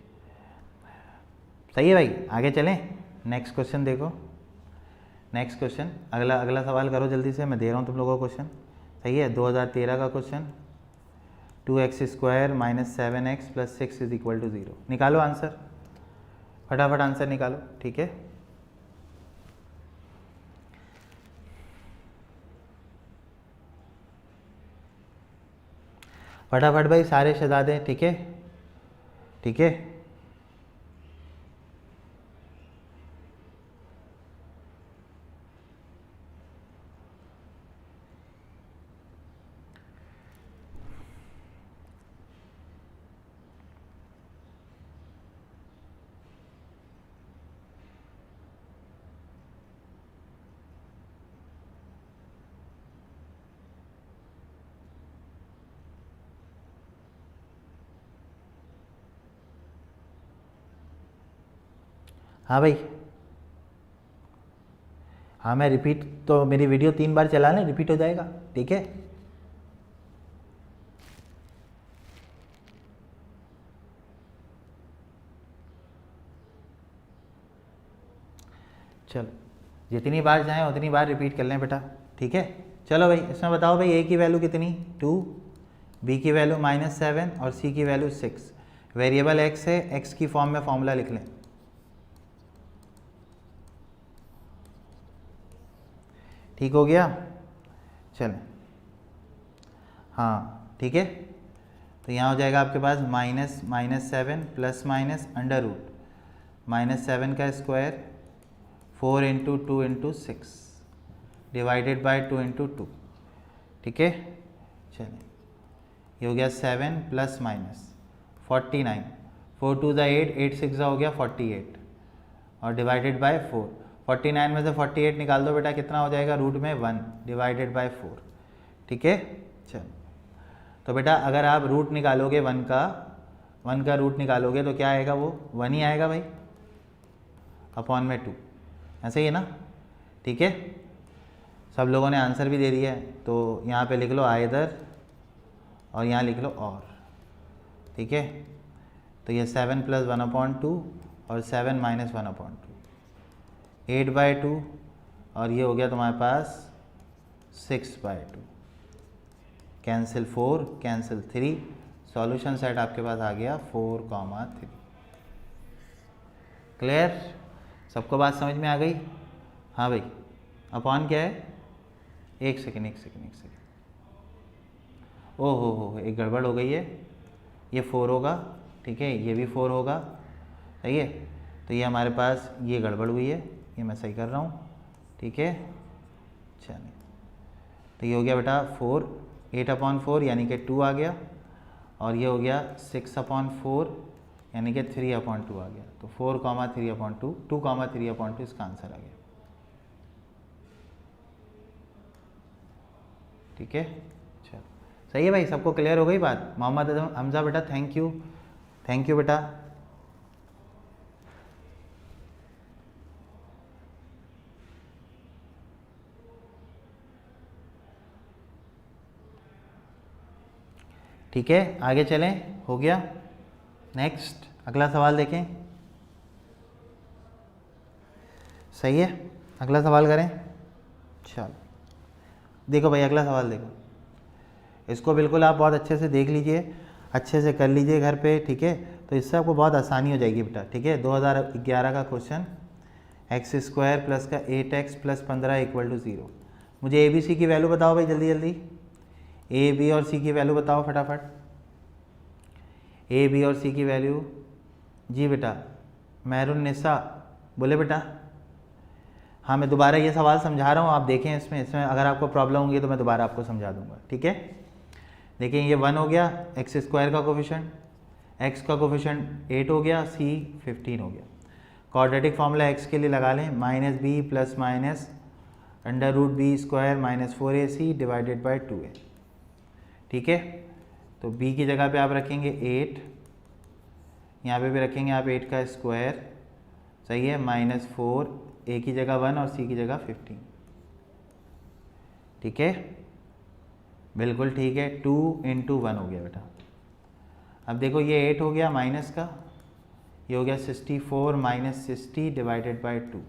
सही है भाई, आगे चलें। नेक्स्ट क्वेश्चन देखो, नेक्स्ट क्वेश्चन, अगला सवाल करो जल्दी से, मैं दे रहा हूँ तुम लोगों को क्वेश्चन। सही है, 2013 का क्वेश्चन, 2x² - 7x + 6 = 0। निकालो आंसर, फटाफट आंसर निकालो। ठीक है, फटाफट भाई सारे शहजादे। ठीक है, ठीक है, हाँ भाई, हाँ मैं रिपीट, तो मेरी वीडियो 3 बार चला लें, रिपीट हो जाएगा। ठीक है, चलो जितनी बार चाहें उतनी बार रिपीट कर लें बेटा। ठीक है, चलो भाई इसमें बताओ भाई, a की वैल्यू कितनी 2, b की वैल्यू -7 और c की वैल्यू 6। वेरिएबल x है, x की फॉर्म में फॉर्मूला लिख लें। ठीक हो गया, चलें। हाँ ठीक है, तो यहाँ हो जाएगा आपके पास -7 प्लस माइनस अंडर रूट -7 का स्क्वायर 4 × 2 × 6 डिवाइडेड बाय 2 × 2। ठीक है, चलिए ये हो गया 7 प्लस माइनस 49, 4 2 ज़ा 8, 8 6 ज़ा हो गया 48 और डिवाइडेड बाय 4। 49 में से 48 निकाल दो बेटा, कितना हो जाएगा रूट में 1 डिवाइडेड बाय 4। ठीक है, चलो तो बेटा अगर आप रूट निकालोगे 1 का रूट निकालोगे तो क्या आएगा, वो 1 ही आएगा भाई, अपॉन में 2। ऐसे ही है ना? ठीक है, सब लोगों ने आंसर भी दे दिया है, तो यहाँ पे लिख लो आइदर और यहाँ लिख लो और, ठीक है। तो ये 7 + 1/2 और 7 - 1/2, 8/2, और ये हो गया तुम्हारे पास 6/2। कैंसिल 4, कैंसिल 3, सॉल्यूशन सेट आपके पास आ गया 4,3। क्लियर? सबको बात समझ में आ गई? हाँ भाई, अपॉन क्या है? एक सेकेंड, ओ हो, एक गड़बड़ हो गई है। ये 4 होगा, ठीक है, ये भी 4 होगा, सही है। तो ये हमारे पास ये गड़बड़ हुई है, ये मैं सही कर रहा हूँ, ठीक है। चलिए, तो ये हो गया बेटा 4, 8/4 यानी कि 2 आ गया, और ये हो गया 6/4 यानी कि 3/2 आ गया। तो 4,3/2, 2,3/2 इसका आंसर आ गया, ठीक है। चलो, सही है भाई, सबको क्लियर हो गई बात? मोहम्मद हमजा बेटा, थैंक यू बेटा। ठीक है, आगे चलें, हो गया। नेक्स्ट अगला सवाल देखें, सही है, अगला सवाल करें। चलो देखो भाई, अगला सवाल देखो, इसको बिल्कुल आप बहुत अच्छे से देख लीजिए, अच्छे से कर लीजिए घर पे, ठीक है। तो इससे आपको बहुत आसानी हो जाएगी बेटा, ठीक है। 2011 का क्वेश्चन, x² प्लस का 8x + 15 = 0। मुझे ABC की वैल्यू बताओ भाई, जल्दी जल्दी। A, B और C की वैल्यू बताओ फटाफट। A, B और C की वैल्यू। जी बेटा, मेहरुन्निसा बोले बेटा। हाँ, मैं दोबारा ये सवाल समझा रहा हूँ, आप देखें इसमें अगर आपको प्रॉब्लम होगी तो मैं दोबारा आपको समझा दूंगा, ठीक है। देखिए, ये 1 हो गया, x² का कोफिशिएंट, x का कोफिशिएंट 8 हो गया, c 15 हो गया। क्वाड्रेटिक फार्मूला x के लिए लगा लें, -b + √b² - 4ac / 2a, ठीक है। तो b की जगह पे आप रखेंगे 8, यहाँ पे भी रखेंगे आप 8 का स्क्वायर, सही है, -4, a की जगह 1 और c की जगह 15, ठीक है, बिल्कुल ठीक है। 2 × 1 हो गया बेटा। अब देखो, ये 8 हो गया माइनस का, ये हो गया 64 - 60 / 2,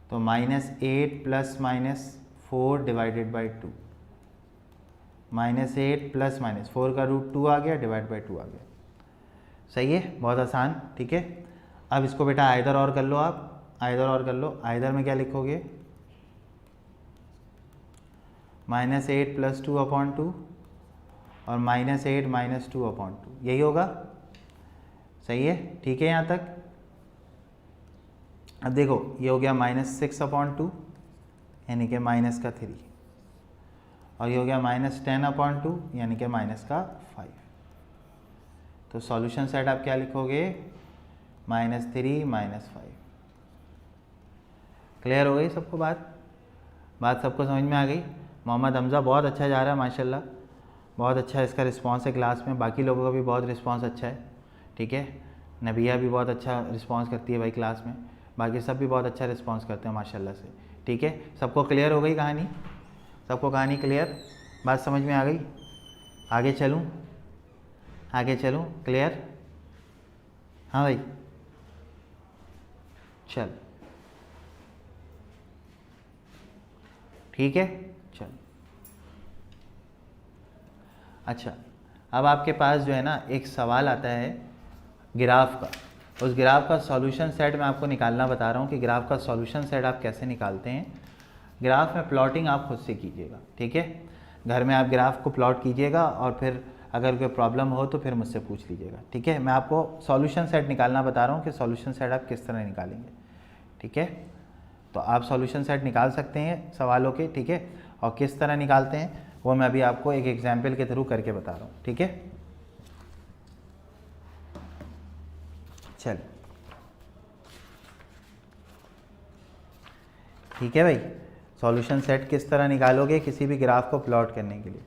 तो -8 + -4 / 2, -8 + -4 का √2 आ गया, / 2 आ गया, सही है, बहुत आसान, ठीक है। अब इसको बेटा आइदर और कर लो, आप आइदर और कर लो। आइदर में क्या लिखोगे? -8 + 2/2 और -8 - 2/2, यही होगा, सही है, ठीक है यहाँ तक। अब देखो, ये हो गया -6/2 यानी कि -3, और ये हो गया -10/2 यानी कि -5। तो सॉल्यूशन सेट आप क्या लिखोगे? -3 - 5। क्लियर हो गई सबको बात सबको समझ में आ गई? मोहम्मद हमजा बहुत अच्छा जा रहा है माशाल्लाह, बहुत अच्छा इसका रिस्पांस है क्लास में, बाकी लोगों का भी बहुत रिस्पांस अच्छा है, ठीक है। नबिया भी बहुत अच्छा रिस्पांस करती है भाई क्लास में, बाकी सब भी बहुत अच्छा रिस्पांस करते हैं माशाल्लाह से, ठीक है। सबको क्लियर हो गई कहानी? सबको कहानी क्लियर, बात समझ में आ गई? आगे चलूँ? क्लियर? हाँ भाई, चल ठीक है, चल। अच्छा, अब आपके पास जो है ना एक सवाल आता है ग्राफ का, उस ग्राफ का सॉल्यूशन सेट मैं आपको निकालना बता रहा हूँ कि ग्राफ का सॉल्यूशन सेट आप कैसे निकालते हैं। ग्राफ में प्लॉटिंग आप खुद से कीजिएगा, ठीक है। घर में आप ग्राफ को प्लॉट कीजिएगा और फिर अगर कोई प्रॉब्लम हो तो फिर मुझसे पूछ लीजिएगा, ठीक है। मैं आपको सॉल्यूशन सेट निकालना बता रहा हूँ कि सॉल्यूशन सेट आप किस तरह निकालेंगे, ठीक है। तो आप सॉल्यूशन सेट निकाल सकते हैं सवालों के, ठीक है। और किस तरह निकालते हैं वो मैं अभी आपको एक एग्जाम्पल के थ्रू करके बता रहा हूँ, ठीक है। चल ठीक है भाई, सॉल्यूशन सेट किस तरह निकालोगे किसी भी ग्राफ को प्लॉट करने के लिए।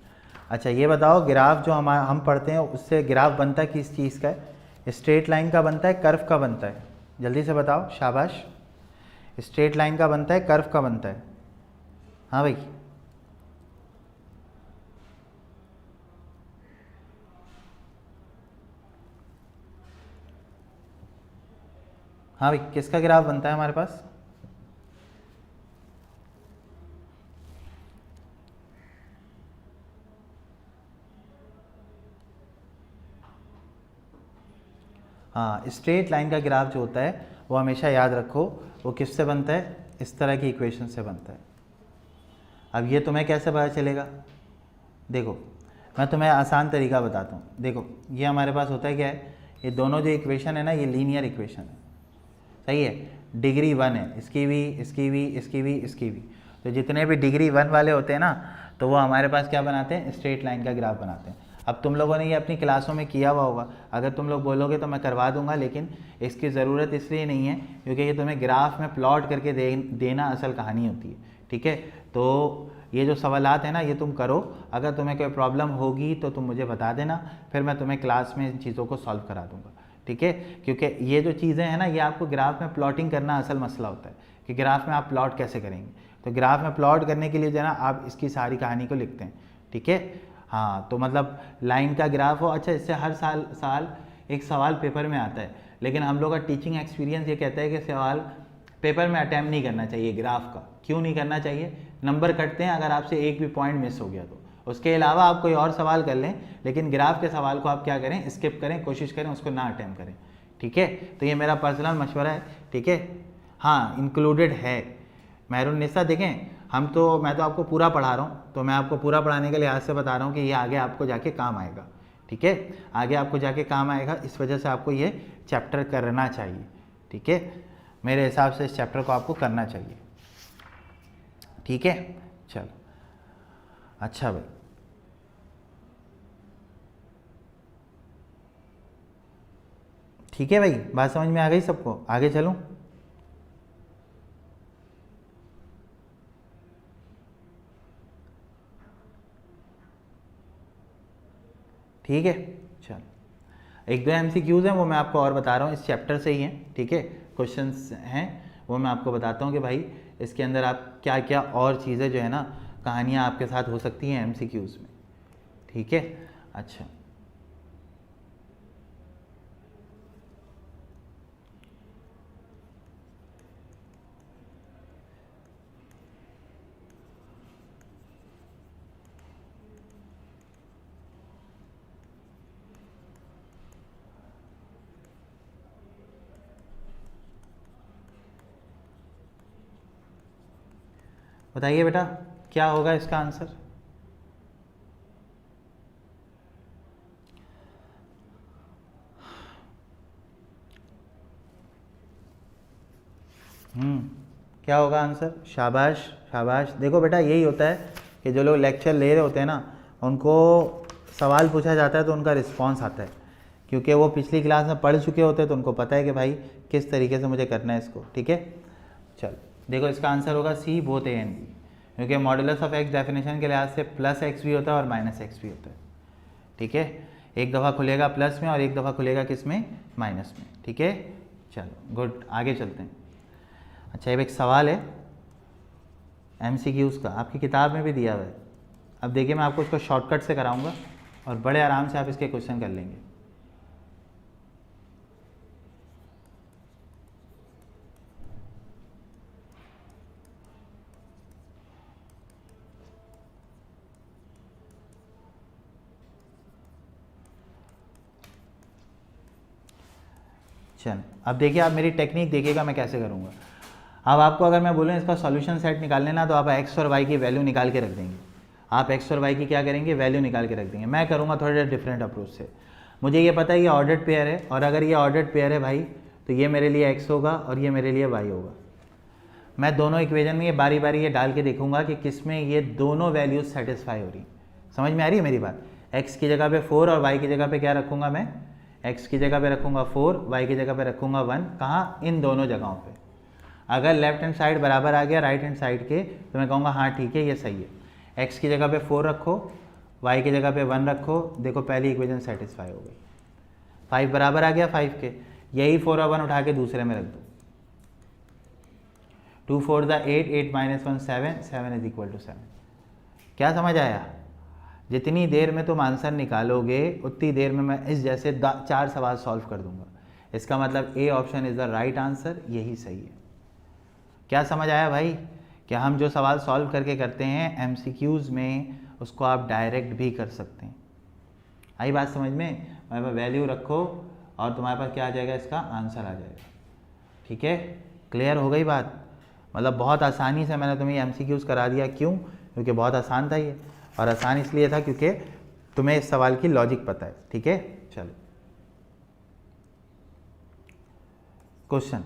अच्छा, ये बताओ, ग्राफ जो हम पढ़ते हैं उससे ग्राफ बनता है किस चीज़ का है? स्ट्रेट लाइन का बनता है, कर्व का बनता है? जल्दी से बताओ, शाबाश। स्ट्रेट लाइन का बनता है, कर्व का बनता है? हाँ भाई, हाँ भाई, किसका ग्राफ बनता है हमारे पास? हाँ, स्ट्रेट लाइन का ग्राफ जो होता है वो हमेशा याद रखो वो किससे बनता है, इस तरह की इक्वेशन से बनता है। अब ये तुम्हें कैसे पता चलेगा? देखो मैं तुम्हें आसान तरीका बताता हूँ। देखो ये हमारे पास होता है क्या है, ये दोनों जो इक्वेशन है ना, ये लीनियर इक्वेशन है, सही है। डिग्री 1 है, इसकी भी, इसकी भी, इसकी भी, इसकी भी। तो जितने भी डिग्री 1 वाले होते हैं ना, तो वो हमारे पास क्या बनाते हैं, स्ट्रेट लाइन का ग्राफ बनाते हैं। अब तुम लोगों ने ये अपनी क्लासों में किया हुआ होगा, अगर तुम लोग बोलोगे तो मैं करवा दूंगा, लेकिन इसकी ज़रूरत इसलिए नहीं है क्योंकि ये तुम्हें ग्राफ में प्लॉट करके देना असल कहानी होती है, ठीक है। तो ये जो सवालात हैं ना, ये तुम करो। अगर तुम्हें कोई प्रॉब्लम होगी तो तुम मुझे बता देना, फिर मैं तुम्हें क्लास में इन चीज़ों को सॉल्व करा दूंगा, ठीक है। क्योंकि ये जो चीज़ें हैं ना, ये आपको ग्राफ में प्लॉटिंग करना असल मसला होता है कि ग्राफ में आप प्लॉट कैसे करेंगे। तो ग्राफ में प्लॉट करने के लिए जो है ना, आप इसकी सारी कहानी को लिखते हैं, ठीक है। हाँ, तो मतलब लाइन का ग्राफ हो, अच्छा इससे हर साल एक सवाल पेपर में आता है, लेकिन हम लोग का टीचिंग एक्सपीरियंस ये कहता है कि सवाल पेपर में अटैम्प्ट नहीं करना चाहिए ग्राफ का। क्यों नहीं करना चाहिए? नंबर कटते हैं अगर आपसे एक भी पॉइंट मिस हो गया तो। उसके अलावा आप कोई और सवाल कर लें, लेकिन ग्राफ के सवाल को आप क्या करें, स्किप करें, कोशिश करें उसको ना अटैम्प्ट करें, ठीक है। तो ये मेरा पर्सनल मशवरा है, ठीक है। हाँ, इंक्लूडेड है मेहरुन्निसा। देखें मैं तो आपको पूरा पढ़ा रहा हूँ, तो मैं आपको पूरा पढ़ाने के लिहाज से बता रहा हूँ कि ये आगे आपको जाके काम आएगा, ठीक है। आगे आपको जाके काम आएगा, इस वजह से आपको ये चैप्टर करना चाहिए, ठीक है। मेरे हिसाब से इस चैप्टर को आपको करना चाहिए, ठीक है। चलो अच्छा भाई, ठीक है भाई, बात समझ में आ गई सबको? आगे चलूं? ठीक है, चलो एक दो MCQs हैं वो मैं आपको और बता रहा हूँ, इस चैप्टर से ही हैं, ठीक है। क्वेश्चंस हैं वो मैं आपको बताता हूँ कि भाई इसके अंदर आप क्या क्या और चीज़ें जो है ना, कहानियाँ आपके साथ हो सकती हैं MCQs में, ठीक है। अच्छा बताइए बेटा, क्या होगा इसका आंसर? क्या होगा आंसर? शाबाश शाबाश। देखो बेटा, यही होता है कि जो लोग लेक्चर ले रहे होते हैं ना, उनको सवाल पूछा जाता है तो उनका रिस्पांस आता है, क्योंकि वो पिछली क्लास में पढ़ चुके होते हैं, तो उनको पता है कि भाई किस तरीके से मुझे करना है इसको, ठीक है। चलो देखो, इसका आंसर होगा सी, बोथ ए एंड बी, क्योंकि मॉडुलस ऑफ एक्स डेफिनेशन के लिहाज से प्लस एक्स भी होता है और माइनस एक्स भी होता है, ठीक है। एक दफ़ा खुलेगा प्लस में और एक दफ़ा खुलेगा किस में, माइनस में, ठीक है। चलो गुड, आगे चलते हैं। अच्छा, अब एक सवाल है MCQs का, आपकी किताब में भी दिया हुआ है। अब देखिए, मैं आपको इसको शॉर्टकट से कराऊंगा और बड़े आराम से आप इसके क्वेश्चन कर लेंगे। चल अब देखिए, आप मेरी टेक्निक देखिएगा मैं कैसे करूँगा। अब आपको अगर मैं बोलूँ इसका सॉल्यूशन सेट निकाल लेना, तो आप एक्स और वाई की वैल्यू निकाल के रख देंगे। आप एक्स और वाई की क्या करेंगे, वैल्यू निकाल के रख देंगे। मैं करूँगा थोड़ा डिफरेंट अप्रोच से। मुझे ये पता है ये ऑर्डर्ड पेयर है, और अगर ये ऑर्डर्ड पेयर है भाई, तो ये मेरे लिए एक्स होगा और ये मेरे लिए वाई होगा। मैं दोनों इक्वेशन में ये बारी बारी ये डाल के देखूंगा कि किस में ये दोनों वैल्यूज सेटिस्फाई हो रही। समझ में आ रही है मेरी बात? एक्स की जगह पे 4 और वाई की जगह पे क्या रखूँगा मैं, एक्स की जगह पे रखूँगा 4, वाई की जगह पे रखूँगा 1। कहाँ? इन दोनों जगहों पे। अगर लेफ्ट हैंड साइड बराबर आ गया राइट हैंड साइड के, तो मैं कहूँगा हाँ ठीक है ये सही है। एक्स की जगह पे 4 रखो, वाई की जगह पे 1 रखो, देखो पहली इक्वेशन सेटिस्फाई हो गई। 5 बराबर आ गया 5 के, यही 4 और 1 उठा के दूसरे में रख दो। 2 4 द 8, 8 माइनस 1 7, 7 इज इक्वल टू 7। क्या समझ आया? जितनी देर में तुम आंसर निकालोगे उतनी देर में मैं इस जैसे 4 सवाल सॉल्व कर दूंगा। इसका मतलब A option is the right answer, यही सही है। क्या समझ आया भाई? कि हम जो सवाल सॉल्व करके करते हैं एमसीक्यूज़ में, उसको आप डायरेक्ट भी कर सकते हैं। आई बात समझ में? हमारे पास वैल्यू रखो और तुम्हारे पास क्या आ जाएगा, इसका आंसर आ जाएगा। ठीक है, क्लियर हो गई बात? मतलब बहुत आसानी से मैंने तुम्हें एमसीक्यूज़ करा दिया। क्यों? क्योंकि बहुत आसान था ये, और आसान इसलिए था क्योंकि तुम्हें इस सवाल की लॉजिक पता है। ठीक है, चलो क्वेश्चन,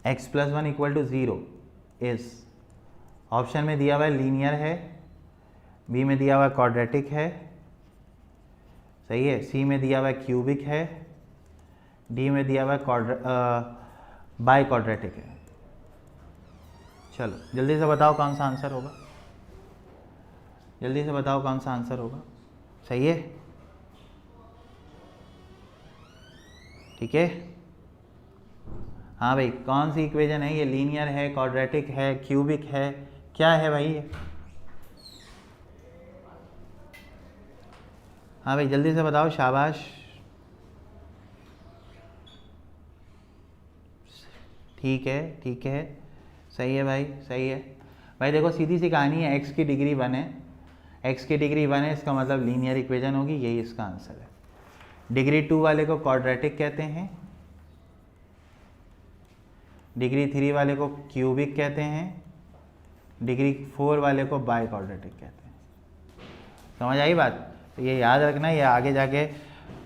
x+1 = 0 इज, ऑप्शन में दिया हुआ है लीनियर है, बी में दिया हुआ है क्वाड्रेटिक है, सही है, सी में दिया हुआ है क्यूबिक है, डी में दिया हुआ है बाई क्वाड्रेटिक है। चलो जल्दी से बताओ कौन सा आंसर होगा, जल्दी से बताओ कौन सा आंसर होगा। सही है, ठीक है। हाँ भाई, कौन सी इक्वेशन है ये? लीनियर है, क्वाड्रेटिक है, क्यूबिक है, क्या है भाई ये? हाँ भाई जल्दी से बताओ, शाबाश। ठीक है, ठीक है, सही है भाई, सही है भाई। देखो सीधी सी कहानी है, x की डिग्री 1 है, x की डिग्री 1 है, इसका मतलब लीनियर इक्वेशन होगी, यही इसका आंसर है। डिग्री 2 वाले को क्वाड्रेटिक कहते हैं, डिग्री 3 वाले को क्यूबिक कहते हैं, डिग्री 4 वाले को बाई क्वाड्रेटिक कहते हैं। समझ आई बात? तो ये याद रखना, ये आगे जाके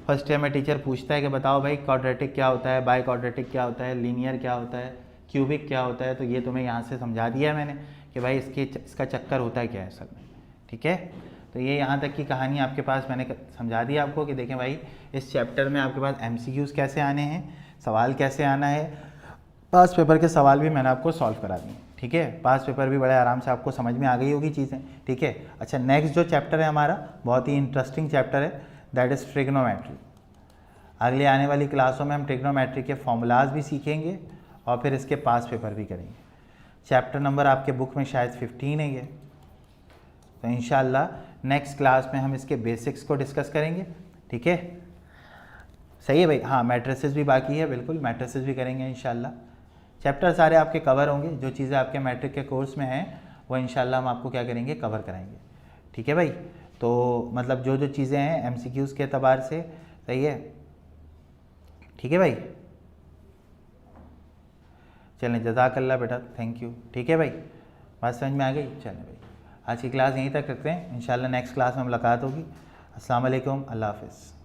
फर्स्ट ईयर में टीचर पूछता है कि बताओ भाई क्वाड्रेटिक क्या होता है, बाई क्वाड्रेटिक क्या होता है, लीनियर क्या होता है, क्यूबिक क्या होता है। तो ये तुम्हें यहाँ से समझा दिया मैंने कि भाई इसका चक्कर होता है क्या है असल में। ठीक है, तो ये यहाँ तक की कहानी आपके पास मैंने समझा दी आपको कि देखें भाई इस चैप्टर में आपके पास एमसीक्यूज़ कैसे आने हैं, सवाल कैसे आना है, पास पेपर के सवाल भी मैंने आपको सॉल्व करा दिए। ठीक है, पास पेपर भी बड़े आराम से आपको समझ में आ गई होगी चीज़ें। ठीक है, अच्छा नेक्स्ट जो चैप्टर है हमारा बहुत ही इंटरेस्टिंग चैप्टर है, दैट इज़ ट्रिग्नोमेट्री। अगले आने वाली क्लासों में हम ट्रिग्नोमेट्री के फॉर्मूलाज भी सीखेंगे और फिर इसके पास पेपर भी करेंगे। चैप्टर नंबर आपके बुक में शायद 15 है ये। तो इंशाल्लाह नेक्स्ट क्लास में हम इसके बेसिक्स को डिस्कस करेंगे। ठीक है, सही है भाई। हाँ, मैट्रिसेस भी बाकी है, बिल्कुल मैट्रिसेस भी करेंगे इंशाल्लाह। चैप्टर सारे आपके कवर होंगे, जो चीज़ें आपके मैट्रिक के कोर्स में हैं वो इंशाल्लाह हम आपको क्या करेंगे, कवर कराएंगे। ठीक है भाई, तो मतलब जो जो चीज़ें हैं एमसीक्यूज़ के एतबार से, सही है। ठीक है भाई, चलें, जज़ाकल्लाह बेटा, थैंक यू। ठीक है भाई, बात समझ में आ गई? चलें भाई, आज की क्लास यहीं तक रखते हैं, इंशाल्लाह नेक्स्ट क्लास में मुलाकात होगी। अस्सलाम वालेकुम, अल्लाह हाफ़िज़।